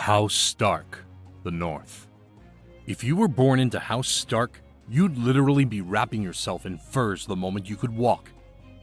House Stark, the North. If you were born into House Stark, you'd literally be wrapping yourself in furs the moment you could walk,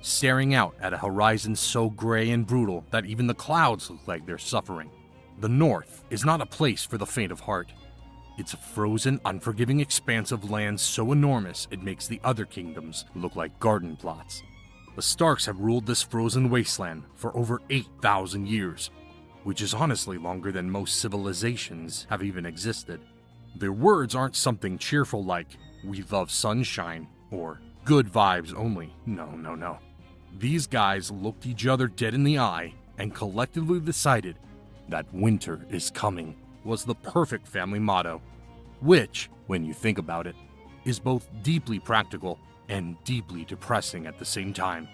staring out at a horizon so gray and brutal that even the clouds look like they're suffering. The North is not a place for the faint of heart. It's a frozen, unforgiving expanse of land so enormous it makes the other kingdoms look like garden plots. The Starks have ruled this frozen wasteland for over 8,000 years, which is honestly longer than most civilizations have even existed. Their words aren't something cheerful like, "We love sunshine," or "good vibes only." No. These guys looked each other dead in the eye and collectively decided that winter is coming was the perfect family motto, which, when you think about it, is both deeply practical and deeply depressing at the same time.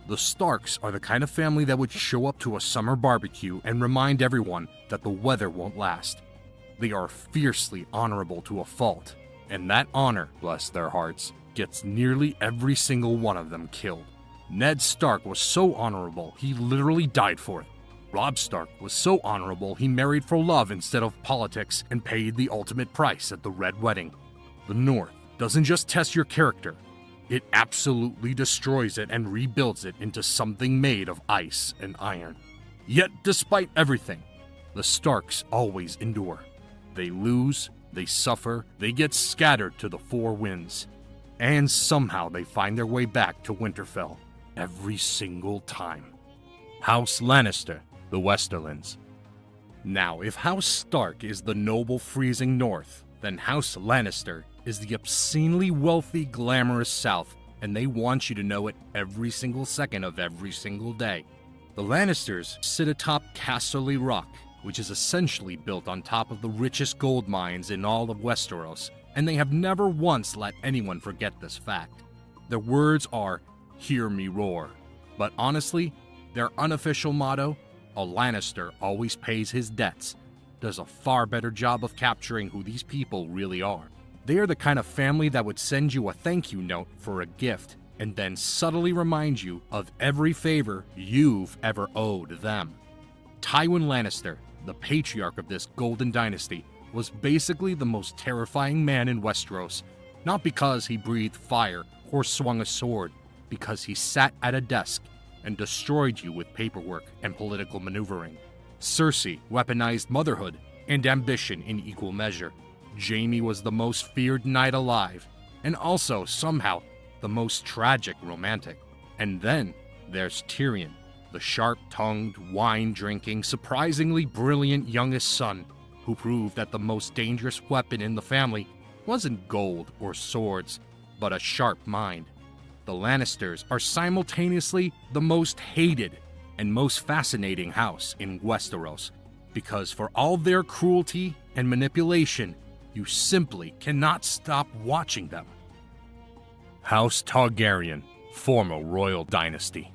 The Starks are the kind of family that would show up to a summer barbecue and remind everyone that the weather won't last. They are fiercely honorable to a fault, and that honor, bless their hearts, gets nearly every single one of them killed. Ned Stark was so honorable, he literally died for it. Robb Stark was so honorable, he married for love instead of politics and paid the ultimate price at the Red Wedding. The North doesn't just test your character, it absolutely destroys it and rebuilds it into something made of ice and iron. Yet, despite everything, the Starks always endure. They lose, they suffer, they get scattered to the four winds, and somehow they find their way back to Winterfell every single time. House Lannister, the Westerlands. Now, if House Stark is the noble freezing north, then House Lannister is the obscenely wealthy, glamorous south, and they want you to know it every single second of every single day. The Lannisters sit atop Casterly Rock, which is essentially built on top of the richest gold mines in all of Westeros, and they have never once let anyone forget this fact. Their words are, "Hear me roar," but honestly, their unofficial motto, "A Lannister always pays his debts," does a far better job of capturing who these people really are. They are the kind of family that would send you a thank you note for a gift, and then subtly remind you of every favor you've ever owed them. Tywin Lannister, the patriarch of this golden dynasty, was basically the most terrifying man in Westeros, not because he breathed fire or swung a sword, because he sat at a desk and destroyed you with paperwork and political maneuvering. Cersei weaponized motherhood and ambition in equal measure. Jaime was the most feared knight alive, and also, somehow, the most tragic romantic. And then there's Tyrion, the sharp-tongued, wine-drinking, surprisingly brilliant youngest son, who proved that the most dangerous weapon in the family wasn't gold or swords, but a sharp mind. The Lannisters are simultaneously the most hated and most fascinating house in Westeros, because for all their cruelty and manipulation, you simply cannot stop watching them. House Targaryen, former royal dynasty.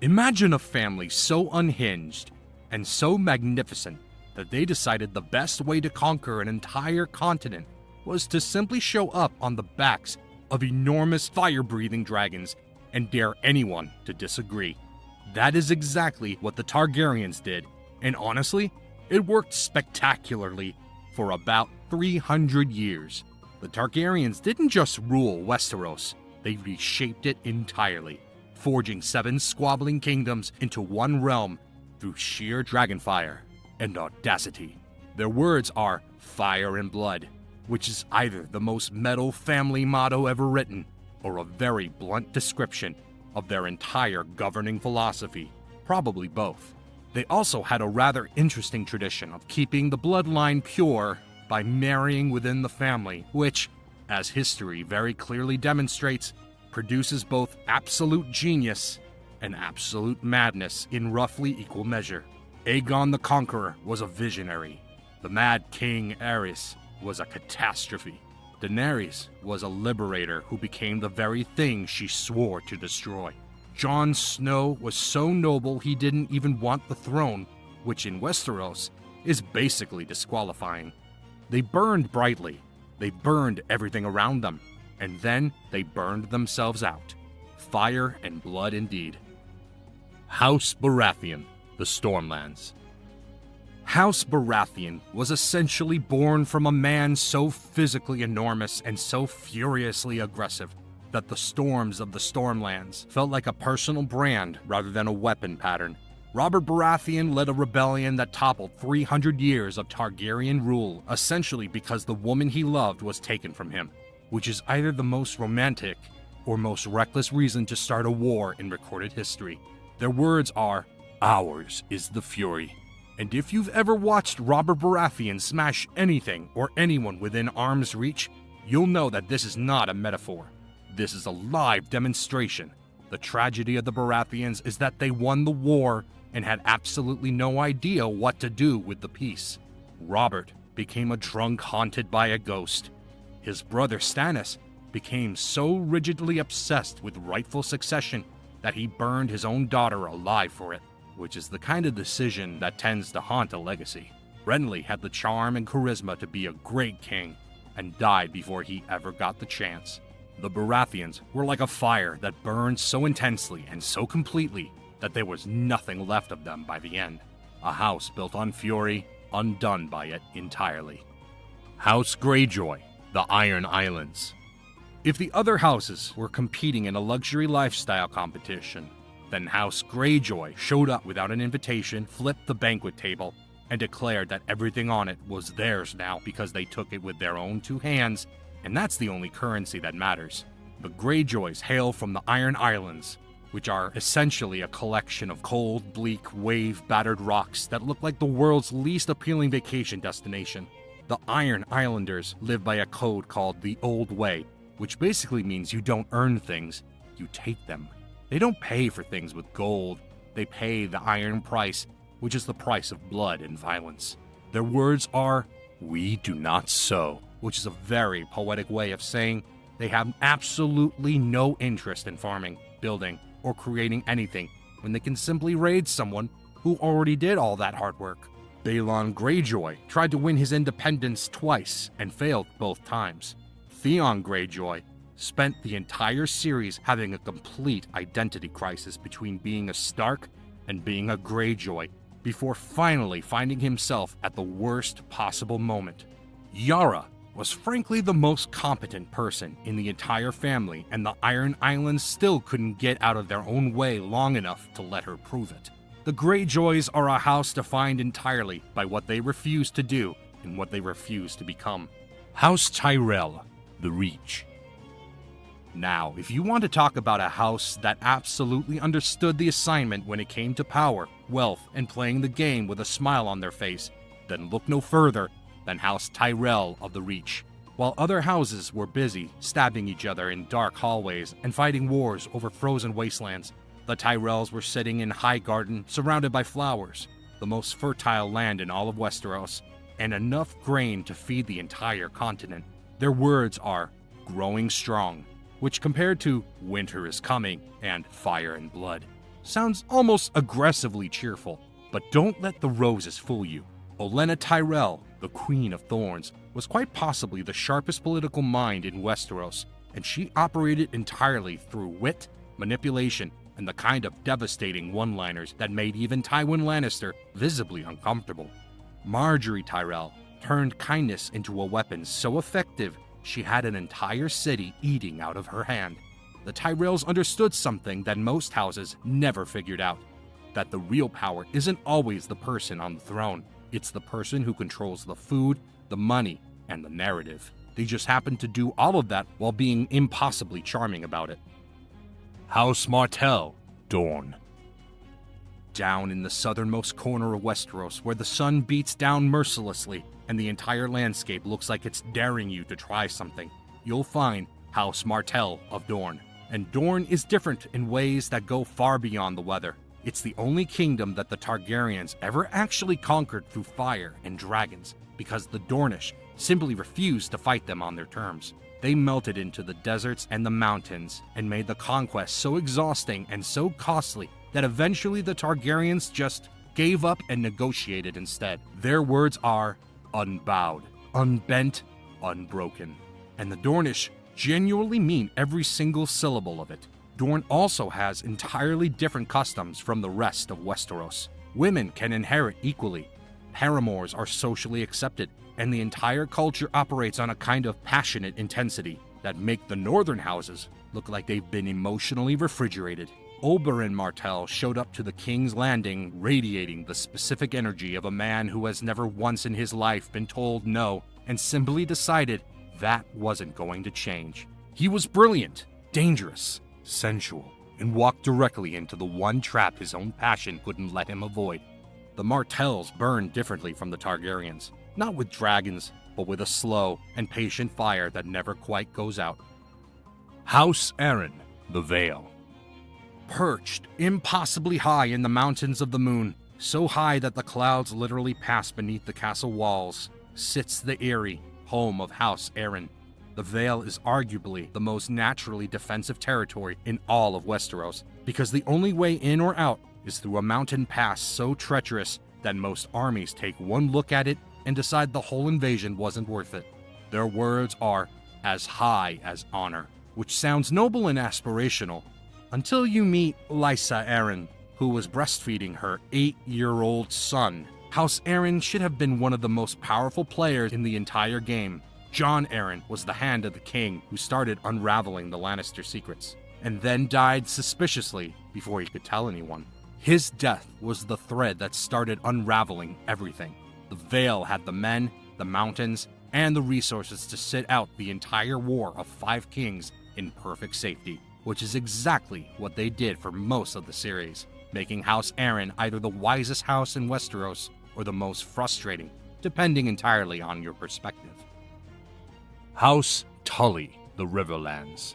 Imagine a family so unhinged and so magnificent that they decided the best way to conquer an entire continent was to simply show up on the backs of enormous fire-breathing dragons and dare anyone to disagree. That is exactly what the Targaryens did, and honestly, it worked spectacularly for about 300 years. The Targaryens didn't just rule Westeros, they reshaped it entirely, forging 7 squabbling kingdoms into one realm through sheer dragonfire and audacity. Their words are fire and blood, which is either the most metal family motto ever written or a very blunt description of their entire governing philosophy, probably both. They also had a rather interesting tradition of keeping the bloodline pure by marrying within the family, which, as history very clearly demonstrates, produces both absolute genius and absolute madness in roughly equal measure. Aegon the Conqueror was a visionary. The Mad King Aerys was a catastrophe. Daenerys was a liberator who became the very thing she swore to destroy. Jon Snow was so noble he didn't even want the throne, which in Westeros is basically disqualifying. They burned brightly, they burned everything around them, and then they burned themselves out. Fire and blood indeed. House Baratheon, the Stormlands. House Baratheon was essentially born from a man so physically enormous and so furiously aggressive that the storms of the Stormlands felt like a personal brand rather than a weapon pattern. Robert Baratheon led a rebellion that toppled 300 years of Targaryen rule, essentially because the woman he loved was taken from him, which is either the most romantic or most reckless reason to start a war in recorded history. Their words are, "Ours is the fury." And if you've ever watched Robert Baratheon smash anything or anyone within arm's reach, you'll know that this is not a metaphor. This is a live demonstration. The tragedy of the Baratheons is that they won the war and had absolutely no idea what to do with the peace. Robert became a drunk haunted by a ghost. His brother Stannis became so rigidly obsessed with rightful succession that he burned his own daughter alive for it, which is the kind of decision that tends to haunt a legacy. Renly had the charm and charisma to be a great king, and died before he ever got the chance. The Baratheons were like a fire that burned so intensely and so completely that there was nothing left of them by the end. A house built on fury, undone by it entirely. House Greyjoy, the Iron Islands. If the other houses were competing in a luxury lifestyle competition, then House Greyjoy showed up without an invitation, flipped the banquet table, and declared that everything on it was theirs now because they took it with their own two hands, and that's the only currency that matters. The Greyjoys hail from the Iron Islands, which are essentially a collection of cold, bleak, wave-battered rocks that look like the world's least appealing vacation destination. The Iron Islanders live by a code called the Old Way, which basically means you don't earn things, you take them. They don't pay for things with gold, they pay the iron price, which is the price of blood and violence. Their words are, "We do not sow," which is a very poetic way of saying they have absolutely no interest in farming, building, or creating anything when they can simply raid someone who already did all that hard work. Balon Greyjoy tried to win his independence twice and failed both times. Theon Greyjoy spent the entire series having a complete identity crisis between being a Stark and being a Greyjoy before finally finding himself at the worst possible moment. Yara was frankly the most competent person in the entire family, and the Iron Islands still couldn't get out of their own way long enough to let her prove it. The Greyjoys are a house defined entirely by what they refuse to do and what they refuse to become. House Tyrell, the Reach. Now, if you want to talk about a house that absolutely understood the assignment when it came to power, wealth, and playing the game with a smile on their face, then look no further than House Tyrell of the Reach. While other houses were busy stabbing each other in dark hallways and fighting wars over frozen wastelands, the Tyrells were sitting in Highgarden surrounded by flowers, the most fertile land in all of Westeros, and enough grain to feed the entire continent. Their words are, "growing strong," which compared to "winter is coming" and "fire and blood" sounds almost aggressively cheerful. But don't let the roses fool you. Olenna Tyrell, the Queen of Thorns, was quite possibly the sharpest political mind in Westeros, and she operated entirely through wit, manipulation, and the kind of devastating one-liners that made even Tywin Lannister visibly uncomfortable. Margaery Tyrell turned kindness into a weapon so effective she had an entire city eating out of her hand. The Tyrells understood something that most houses never figured out, that the real power isn't always the person on the throne. It's the person who controls the food, the money, and the narrative. They just happen to do all of that while being impossibly charming about it. House Martell, Dorne. Down in the southernmost corner of Westeros, where the sun beats down mercilessly and the entire landscape looks like it's daring you to try something, you'll find House Martell of Dorne. And Dorne is different in ways that go far beyond the weather. It's the only kingdom that the Targaryens ever actually conquered through fire and dragons, because the Dornish simply refused to fight them on their terms. They melted into the deserts and the mountains and made the conquest so exhausting and so costly that eventually the Targaryens just gave up and negotiated instead. Their words are unbowed, unbent, unbroken. And the Dornish genuinely mean every single syllable of it. Dorne also has entirely different customs from the rest of Westeros. Women can inherit equally, paramours are socially accepted, and the entire culture operates on a kind of passionate intensity that make the northern houses look like they've been emotionally refrigerated. Oberyn Martell showed up to the King's Landing radiating the specific energy of a man who has never once in his life been told no and simply decided that wasn't going to change. He was brilliant, dangerous, sensual, and walked directly into the one trap his own passion couldn't let him avoid. The Martells burned differently from the Targaryens, not with dragons, but with a slow and patient fire that never quite goes out. House Arryn, the Vale. Perched impossibly high in the mountains of the moon, so high that the clouds literally pass beneath the castle walls, sits the Eyrie, home of House Arryn. The Vale is arguably the most naturally defensive territory in all of Westeros, because the only way in or out is through a mountain pass so treacherous that most armies take one look at it and decide the whole invasion wasn't worth it. Their words are, "as high as honor," which sounds noble and aspirational, until you meet Lysa Arryn, who was breastfeeding her 8-year-old son. House Arryn should have been one of the most powerful players in the entire game. Jon Arryn was the hand of the king who started unraveling the Lannister secrets, and then died suspiciously before he could tell anyone. His death was the thread that started unraveling everything. The Vale had the men, the mountains, and the resources to sit out the entire war of 5 kings in perfect safety, which is exactly what they did for most of the series, making House Arryn either the wisest house in Westeros or the most frustrating, depending entirely on your perspective. House Tully, the Riverlands.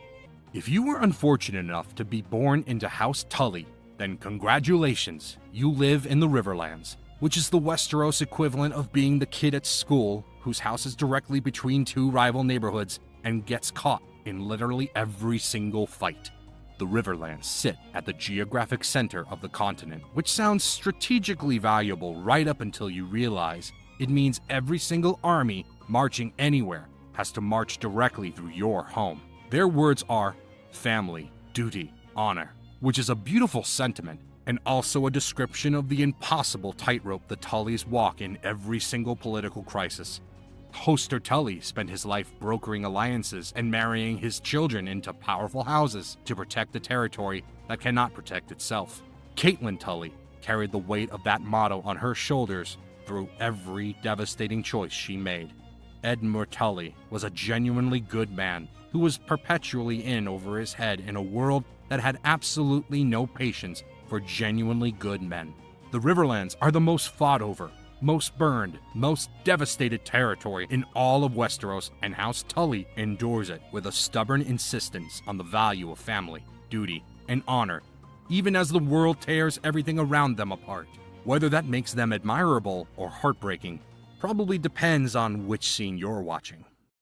If you were unfortunate enough to be born into House Tully, then congratulations, you live in the Riverlands, which is the Westeros equivalent of being the kid at school whose house is directly between 2 rival neighborhoods and gets caught in literally every single fight. The Riverlands sit at the geographic center of the continent, which sounds strategically valuable right up until you realize it means every single army marching anywhere has to march directly through your home. Their words are family, duty, honor, which is a beautiful sentiment and also a description of the impossible tightrope the Tullys walk in every single political crisis. Hoster Tully spent his life brokering alliances and marrying his children into powerful houses to protect the territory that cannot protect itself. Catelyn Tully carried the weight of that motto on her shoulders through every devastating choice she made. Edmure Tully was a genuinely good man who was perpetually in over his head in a world that had absolutely no patience for genuinely good men. The Riverlands are the most fought over, most burned, most devastated territory in all of Westeros, and House Tully endures it with a stubborn insistence on the value of family, duty, and honor, even as the world tears everything around them apart. Whether that makes them admirable or heartbreaking probably depends on which scene you're watching.